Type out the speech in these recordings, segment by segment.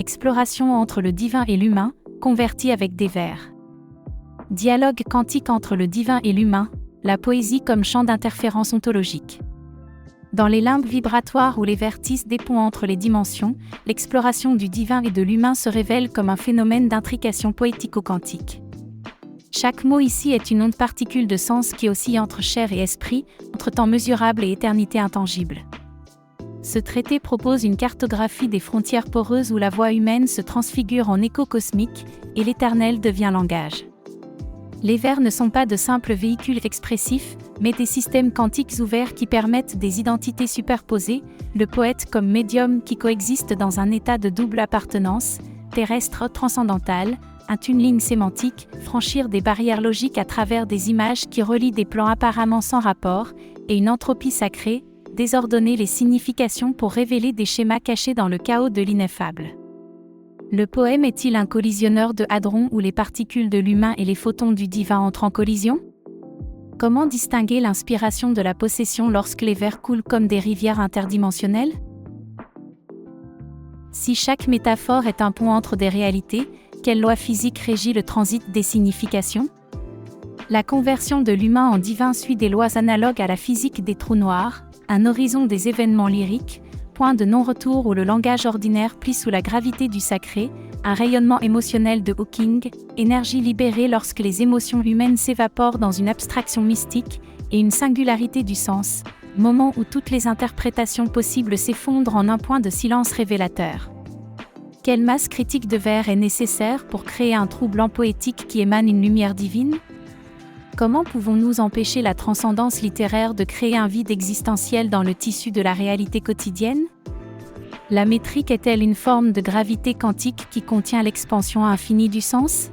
exploration entre le divin et l'humain, converti avec des vers. Dialogue quantique entre le divin et l'humain, la poésie comme champ d'interférence ontologique. Dans les limbes vibratoires où les vertices des ponts entre les dimensions, l'exploration du divin et de l'humain se révèle comme un phénomène d'intrication poético-quantique. Chaque mot ici est une onde particule de sens qui oscille entre chair et esprit, entre temps mesurable et éternité intangible. Ce traité propose une cartographie des frontières poreuses où la voix humaine se transfigure en écho cosmique et l'éternel devient langage. Les vers ne sont pas de simples véhicules expressifs, mais des systèmes quantiques ouverts qui permettent des identités superposées, le poète comme médium qui coexiste dans un état de double appartenance, terrestre transcendantal, un tuning sémantique, franchir des barrières logiques à travers des images qui relient des plans apparemment sans rapport, et une entropie sacrée, désordonner les significations pour révéler des schémas cachés dans le chaos de l'ineffable. Le poème est-il un collisionneur de hadrons où les particules de l'humain et les photons du divin entrent en collision ? Comment distinguer l'inspiration de la possession lorsque les vers coulent comme des rivières interdimensionnelles ? Si chaque métaphore est un pont entre des réalités, quelle loi physique régit le transit des significations ? La conversion de l'humain en divin suit des lois analogues à la physique des trous noirs, un horizon des événements lyriques, point de non-retour où le langage ordinaire plie sous la gravité du sacré, un rayonnement émotionnel de Hawking, énergie libérée lorsque les émotions humaines s'évaporent dans une abstraction mystique, et une singularité du sens, moment où toutes les interprétations possibles s'effondrent en un point de silence révélateur. Quelle masse critique de vers est nécessaire pour créer un trou blanc poétique qui émane une lumière divine ? Comment pouvons-nous empêcher la transcendance littéraire de créer un vide existentiel dans le tissu de la réalité quotidienne ? La métrique est-elle une forme de gravité quantique qui contient l'expansion infinie du sens ?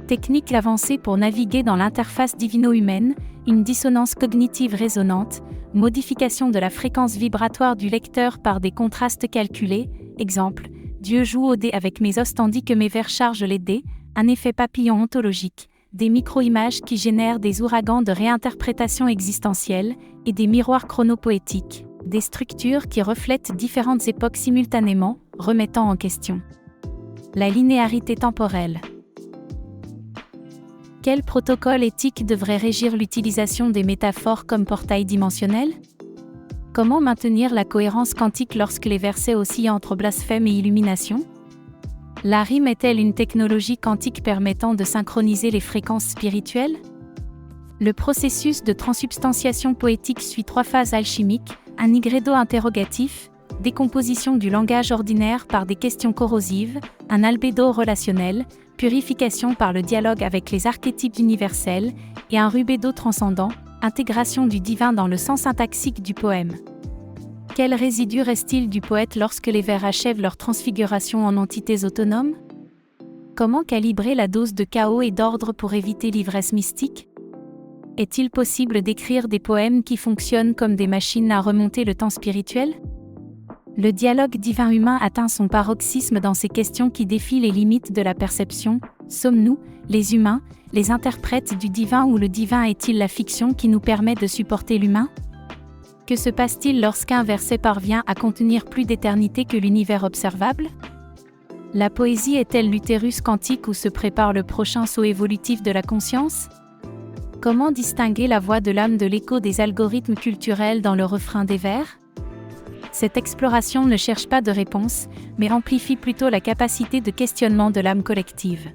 Technique avancée pour naviguer dans l'interface divino-humaine, une dissonance cognitive résonante, modification de la fréquence vibratoire du lecteur par des contrastes calculés, exemple, Dieu joue au dé avec mes os tandis que mes vers chargent les dés, un effet papillon ontologique. Des micro-images qui génèrent des ouragans de réinterprétation existentielle, et des miroirs chronopoétiques, des structures qui reflètent différentes époques simultanément, remettant en question la linéarité temporelle. Quel protocole éthique devrait régir l'utilisation des métaphores comme portail dimensionnel ? Comment maintenir la cohérence quantique lorsque les versets oscillent entre blasphème et illumination ? La rime est-elle une technologie quantique permettant de synchroniser les fréquences spirituelles ? Le processus de transsubstantiation poétique suit 3 phases alchimiques, un nigredo interrogatif, décomposition du langage ordinaire par des questions corrosives, un albédo relationnel, purification par le dialogue avec les archétypes universels, et un rubédo transcendant, intégration du divin dans le sens syntaxique du poème. Quel résidu reste-t-il du poète lorsque les vers achèvent leur transfiguration en entités autonomes ? Comment calibrer la dose de chaos et d'ordre pour éviter l'ivresse mystique ? Est-il possible d'écrire des poèmes qui fonctionnent comme des machines à remonter le temps spirituel ? Le dialogue divin-humain atteint son paroxysme dans ces questions qui défient les limites de la perception. Sommes-nous, les humains, les interprètes du divin ou le divin est-il la fiction qui nous permet de supporter l'humain ? Que se passe-t-il lorsqu'un verset parvient à contenir plus d'éternité que l'univers observable ? La poésie est-elle l'utérus quantique où se prépare le prochain saut évolutif de la conscience ? Comment distinguer la voix de l'âme de l'écho des algorithmes culturels dans le refrain des vers ? Cette exploration ne cherche pas de réponse, mais amplifie plutôt la capacité de questionnement de l'âme collective.